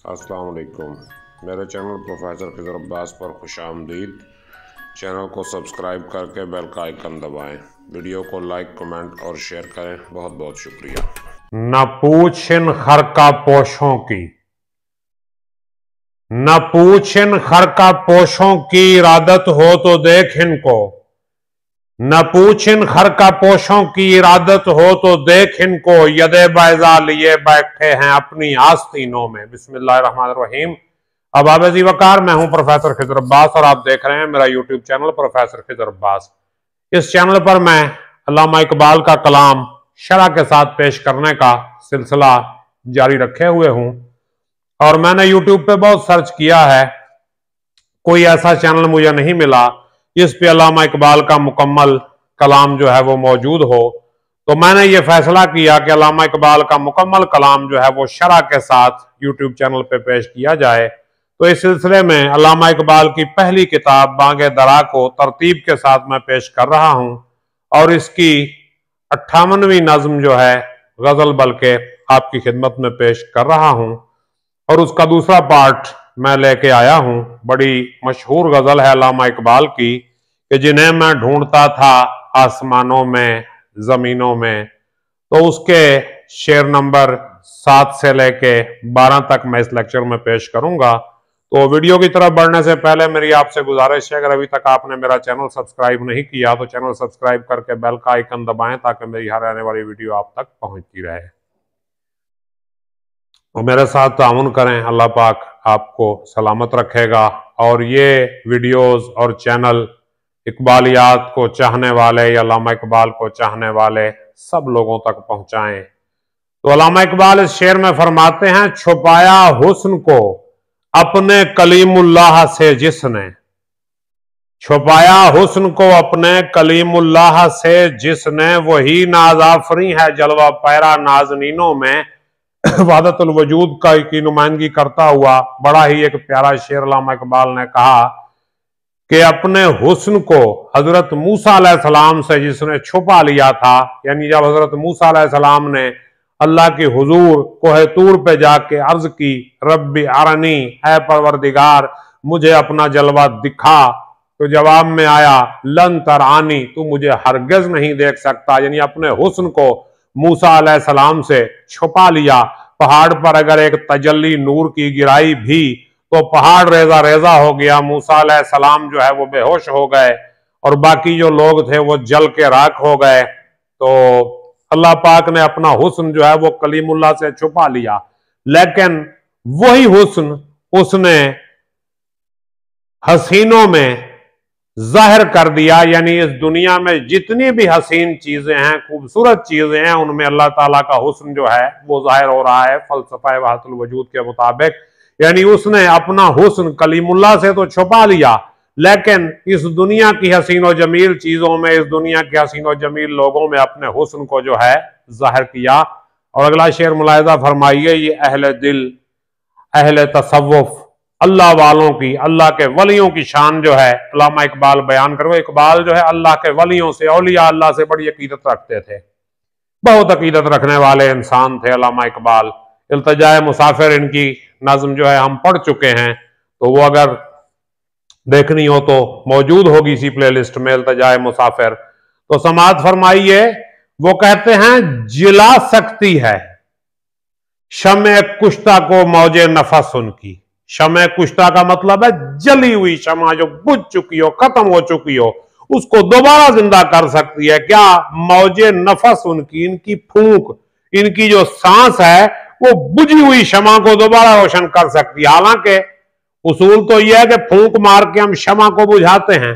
अस्सलाम वालेकुम। मेरे चैनल प्रोफेसर खिज़र अब्बास पर खुशामदीद। चैनल को सब्सक्राइब करके बेल का आइकन दबाएं। वीडियो को लाइक, कमेंट और शेयर करें। बहुत बहुत शुक्रिया। न पूछ इन खर का पोशों की, न पूछ इन खर का पोशों की, इरादत हो तो देख इनको। न पूछ इन खर का पोशों की, इरादत हो तो देख इनको। यदे बैजा लिए बैठे हैं अपनी आस्तीनों में। बिस्मिल्लाहिर्रहमानिर्रहीम। अब आबेजी वकार, मैं हूं प्रोफेसर खिज़र अब्बास और आप देख रहे हैं मेरा YouTube channel professor Khizar Abbas. इस चैनल पर मैं अल्लामा इकबाल का कलाम शरह के साथ पेश करने का सिलसिला जारी रखे हुए हूं और मैंने यूट्यूब पे बहुत सर्च किया है, कोई ऐसा चैनल मुझे नहीं मिला इस पे अल्लामा इकबाल का मुकम्मल कलाम जो है वो मौजूद हो। तो मैंने ये फैसला किया कि अल्लामा इकबाल का मुकम्मल कलाम जो है वो शरह के साथ यूट्यूब चैनल पे पेश किया जाए। तो इस सिलसिले में अल्लामा इकबाल की पहली किताब बांगे दरा को तरतीब के साथ मैं पेश कर रहा हूं और इसकी 58वीं नज्म जो है गजल बल्कि आपकी खिदमत में पेश कर रहा हूं और उसका दूसरा पार्ट मैं लेके आया हूं। बड़ी मशहूर गजल है अल्लामा इकबाल की कि जिन्हें मैं ढूंढता था आसमानों में जमीनों में। तो उसके शेर नंबर 7 से लेके 12 तक मैं इस लेक्चर में पेश करूंगा। तो वीडियो की तरफ बढ़ने से पहले मेरी आपसे गुजारिश है, अगर अभी तक आपने मेरा चैनल सब्सक्राइब नहीं किया तो चैनल सब्सक्राइब करके बेल का आइकन दबाएं ताकि मेरी हर आने वाली वीडियो आप तक पहुंचती रहे और मेरे साथ ताउन करें। अल्लाह पाक आपको सलामत रखेगा और ये वीडियोस और चैनल इकबालियात को चाहने वाले या अल्लामा इकबाल को चाहने वाले सब लोगों तक पहुंचाएं। तो अल्लामा इकबाल इस शेर में फरमाते हैं, छुपाया हुस्न को अपने कलीमुल्लाह से जिसने, छुपाया हुस्न को अपने कलीमुल्लाह से जिसने, वही नाज़ाफरी है जलवा पैरा नाज़नीनों में। वहदतुल वजूद की नुमाइंदगी करता हुआ बड़ा ही एक प्यारा शेर अल्लामा इकबाल ने कहा कि अपने हुस्न को हजरत मूसा अलैहिस्सलाम से जिसने छुपा लिया था, यानी जब हजरत मूसा अलैहिस्सलाम ने अल्लाह की हुजूर कोहे तूर पे जाके अर्ज की, रब्बी अरनी, ऐ परवरदिगार मुझे अपना जलवा दिखा, तो जवाब में आया लन तरानी, तू मुझे हरगिज नहीं देख सकता। यानी अपने हुस्न को मूसा अलैहिस्सलाम से छुपा लिया। पहाड़ पर अगर एक तजल्ली नूर की गिराई भी तो पहाड़ रेजा रेजा हो गया, मूसा अलैहिस्सलाम जो है वो बेहोश हो गए और बाकी जो लोग थे वो जल के राख हो गए। तो अल्लाह पाक ने अपना हुस्न जो है वो कलीमुल्लाह से छुपा लिया, लेकिन वही हुस्न उसने हसीनों में जाहिर कर दिया। यानी इस दुनिया में जितनी भी हसीन चीजें हैं, खूबसूरत चीजें हैं, उनमें अल्लाह ताला का हुस्न जो है वो जाहिर हो रहा है फलसफा वहदतुल वजूद के मुताबिक। यानी उसने अपना हुस्न कलीमुल्लाह से तो छुपा लिया, लेकिन इस दुनिया की हसीन और जमील चीजों में, इस दुनिया के हसीन और जमील लोगों में अपने हुस्न को जो है जाहिर किया। और अगला शेर मुलाहिजा फरमाइए, ये अहले दिल, अहले तसव्वुफ, अल्लाह वालों की, अल्लाह के वलियों की शान जो है अल्लामा इकबाल बयान करो। इकबाल जो है अल्लाह के वलियों से, औलिया अल्लाह से बड़ी अकीदत रखते थे, बहुत अकीदत रखने वाले इंसान थे अल्लामा इकबाल। इल्तिजाए मुसाफिर इनकी नज्म जो है हम पढ़ चुके हैं, तो वो अगर देखनी हो तो मौजूद होगी इसी प्लेलिस्ट में, इल्तिजाए मुसाफिर। तो समाअत फरमाइए, वो कहते हैं जिला सकती है शमे कुश्ता को मौजे नफस उनकी। शमे कुश्ता का मतलब है जली हुई शमा, जो बुझ चुकी हो, खत्म हो चुकी हो, उसको दोबारा जिंदा कर सकती है। क्या? मौजे नफस उनकी, इनकी फूंक, इनकी जो सांस है वो बुझी हुई शमा को दोबारा रोशन कर सकती है। हालांकि उसूल तो यह है कि फूंक मार के हम शमा को बुझाते हैं,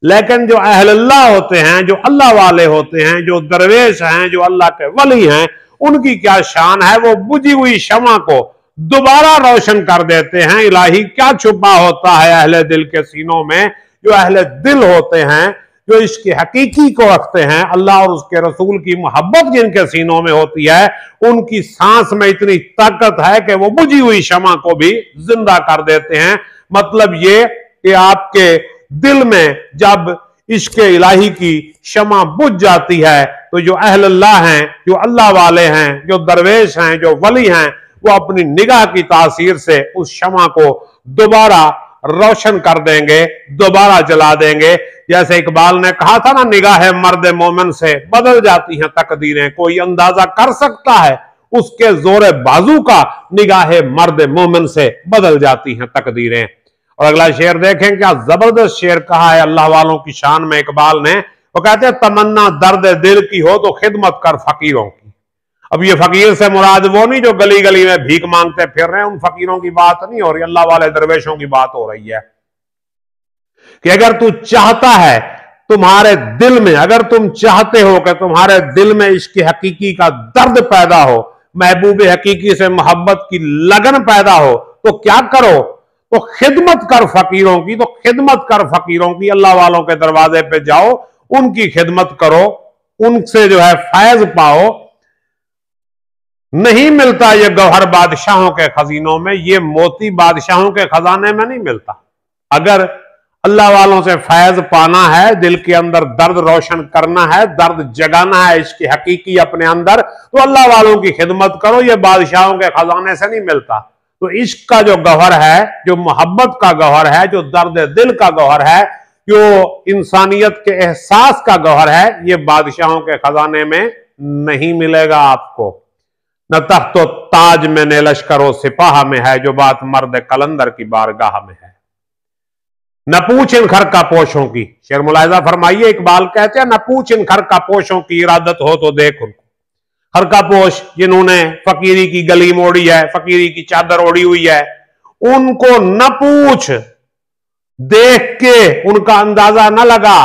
लेकिन जो अहलल्लाह होते हैं, जो अल्लाह वाले होते हैं, जो दरवेश हैं, जो अल्लाह के वली हैं, उनकी क्या शान है, वो बुझी हुई शमा को दोबारा रोशन कर देते हैं। इलाही क्या छुपा होता है अहले दिल के सीनों में। जो अहले दिल होते हैं, जो इसकी हकीकी को रखते हैं, अल्लाह और उसके रसूल की मोहब्बत जिनके सीनों में होती है, उनकी सांस में इतनी ताकत है कि वो बुझी हुई शमा को भी जिंदा कर देते हैं। मतलब ये कि आपके दिल में जब इश्क इलाही की शमा बुझ जाती है तो जो अहलल्लाह हैं, जो अल्लाह वाले हैं, जो दरवेश हैं, जो वली हैं, वो अपनी निगाह की तासीर से उस शमा को दोबारा रोशन कर देंगे, दोबारा जला देंगे। जैसे इकबाल ने कहा था ना, निगाह मर्द मोमिन से बदल जाती हैं तकदीरें। कोई अंदाजा कर सकता है उसके जोरे बाजू का, निगाह मर्द मोमिन से बदल जाती हैं तकदीरें। और अगला शेर देखें, क्या जबरदस्त शेर कहा है अल्लाह वालों की शान में इकबाल ने। वो कहते हैं, तमन्ना दर्द दिल की हो तो खिदमत कर फकीरों की। अब ये फकीर से मुराद वो नहीं जो गली गली में भीख मांगते फिर रहे हैं, उन फकीरों की बात नहीं हो रही, अल्लाह वाले दरवेशों की बात हो रही है। कि अगर तू चाहता है तुम्हारे दिल में, अगर तुम चाहते हो कि तुम्हारे दिल में इश्क हकीकी का दर्द पैदा हो, महबूब हकीकी से मोहब्बत की लगन पैदा हो, तो क्या करो? तो खिदमत कर फकीरों की, तो खिदमत कर फकीरों की। अल्लाह वालों के दरवाजे पे जाओ, उनकी खिदमत करो, उनसे जो है फैज पाओ। नहीं मिलता ये गौहर बादशाहों के खजीनों में, ये मोती बादशाहों के खजाने में नहीं मिलता। अगर अल्लाह वालों से फैज पाना है, दिल के अंदर दर्द रोशन करना है, दर्द जगाना है इसकी हकीकी अपने अंदर, तो अल्लाह वालों की खिदमत करो। ये बादशाहों के खजाने से नहीं मिलता। तो इश्क का जो गौहर है, जो मोहब्बत का गौहर है, जो दर्द दिल का गौहर है, जो इंसानियत के एहसास का गौहर है, ये बादशाहों के खजाने में नहीं मिलेगा आपको। न तख्तो ताज में न लश्करो सिपाह में है जो बात मर्द कलंदर की बारगाह में है। न पूछ इन खर का पोशों की, शेर मुलाहिजा फरमाइए, इकबाल कहते हैं, न पूछ इन खर का पोशों की, इरादत हो तो देख उनको। खर का पोश जिन्होंने फकीरी की गलीम ओढ़ी है, फकीरी की चादर ओढ़ी हुई है, उनको न पूछ, देख के उनका अंदाजा न लगा,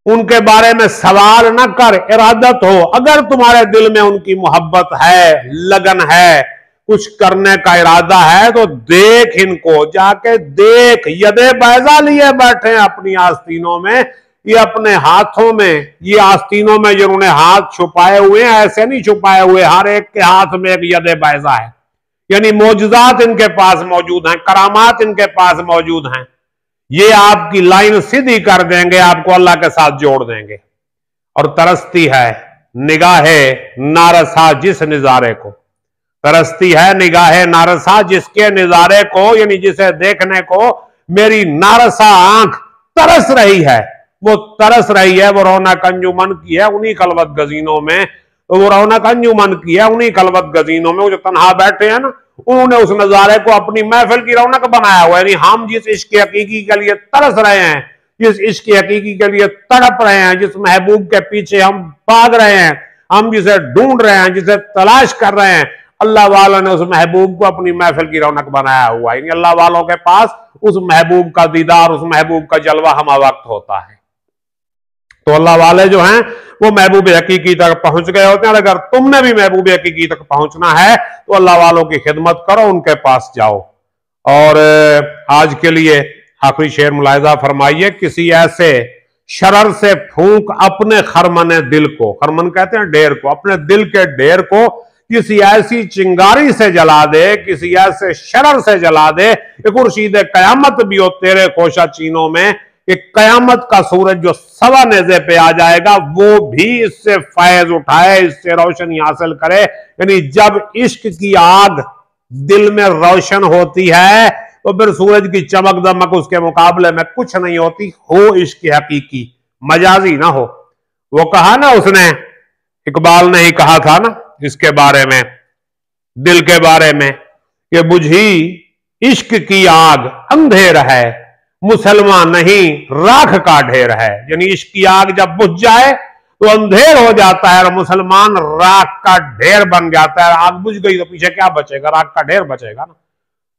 उनके बारे में सवाल न कर। इरादत हो, अगर तुम्हारे दिल में उनकी मोहब्बत है, लगन है, कुछ करने का इरादा है, तो देख इनको, जाके देख। यदे बैजा लिए बैठे हैं अपनी आस्तीनों में, ये अपने हाथों में, ये आस्तीनों में जिन्होंने हाथ छुपाए हुए हैं, ऐसे नहीं छुपाए हुए, हर एक के हाथ में एक यदे बैजा है, यानी मौजूदात इनके पास मौजूद हैं, करामात इनके पास मौजूद हैं। ये आपकी लाइन सीधी कर देंगे, आपको अल्लाह के साथ जोड़ देंगे। और तरसती है निगाहे नारसा जिस नजारे को, तरसती है निगाहे नारसा जिसके नजारे को, यानी जिसे देखने को मेरी नारसा आंख तरस रही है। वो तरस रही है, वो रौनक अंजुमन की है उन्हीं खलवत गजीनों में, तो वो रौनक अंजुमन की है उन्हीं खलवत गजीनों में। वो जो तन्हा बैठे हैं ना, उन्होंने उस नजारे को अपनी महफिल की रौनक बनाया हुआ है। यानी हम जिस इश्क हकीकी के लिए तरस रहे हैं, जिस इश्क हकीकी के लिए तड़प रहे हैं, जिस महबूब के पीछे हम भाग रहे हैं, हम जिसे ढूंढ रहे हैं, जिसे तलाश कर रहे हैं, अल्लाह वालों ने उस महबूब को अपनी महफिल की रौनक बनाया हुआ है। अल्लाह वालों के पास उस महबूब का दीदार, उस महबूब का जलवा हम वक्त होता है। तो अल्लाह वाले जो हैं वो महबूब हकीकी तक पहुंच गए होते हैं। और अगर तुमने भी महबूब हकीकी तक पहुंचना है तो अल्लाह वालों की खिदमत करो, उनके पास जाओ। और आज के लिए आखिरी शेर मुलाहिजा फरमाइए, किसी ऐसे शरर से फूंक अपने खरमने दिल को, खरमन कहते हैं ढेर को, अपने दिल के ढेर को किसी ऐसी चिंगारी से जला दे, किसी ऐसे शरर से जला दे कि खुर्शीद कयामत भी हो तेरे खोशा चीनों में, कि कयामत का सूरज जो सवा नेज़े पे आ जाएगा वो भी इससे फैज उठाए, इससे रोशनी हासिल करे। यानी जब इश्क की आग दिल में रोशन होती है तो फिर सूरज की चमक दमक उसके मुकाबले में कुछ नहीं होती। हो इश्क हकीकी, मजाजी ना हो। वो कहा ना उसने, इकबाल ने ही कहा था ना इसके बारे में, दिल के बारे में, कि बुझी इश्क की आग अंधेर है, मुसलमान नहीं राख का ढेर है। यानी इश्क की आग जब बुझ जाए तो अंधेर हो जाता है और मुसलमान राख का ढेर बन जाता है। आग बुझ गई तो पीछे क्या बचेगा, राख का ढेर बचेगा ना।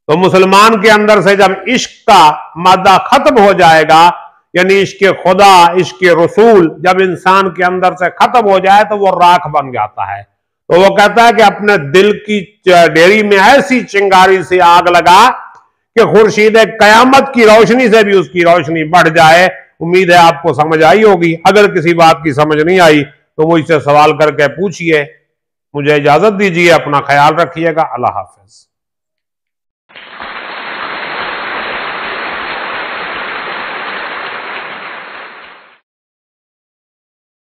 तो मुसलमान के अंदर से जब इश्क का मादा खत्म हो जाएगा, यानी इश्क खुदा, इश्क रसूल जब इंसान के अंदर से खत्म हो जाए तो वो राख बन जाता है। तो वो कहता है कि अपने दिल की डेरी में ऐसी चिंगारी से आग लगा कि खुर्शीद कयामत की रोशनी से भी उसकी रोशनी बढ़ जाए। उम्मीद है आपको समझ आई होगी। अगर किसी बात की समझ नहीं आई तो वो इससे सवाल करके पूछिए। मुझे इजाजत दीजिए, अपना ख्याल रखिएगा। अल्लाह हाफिज।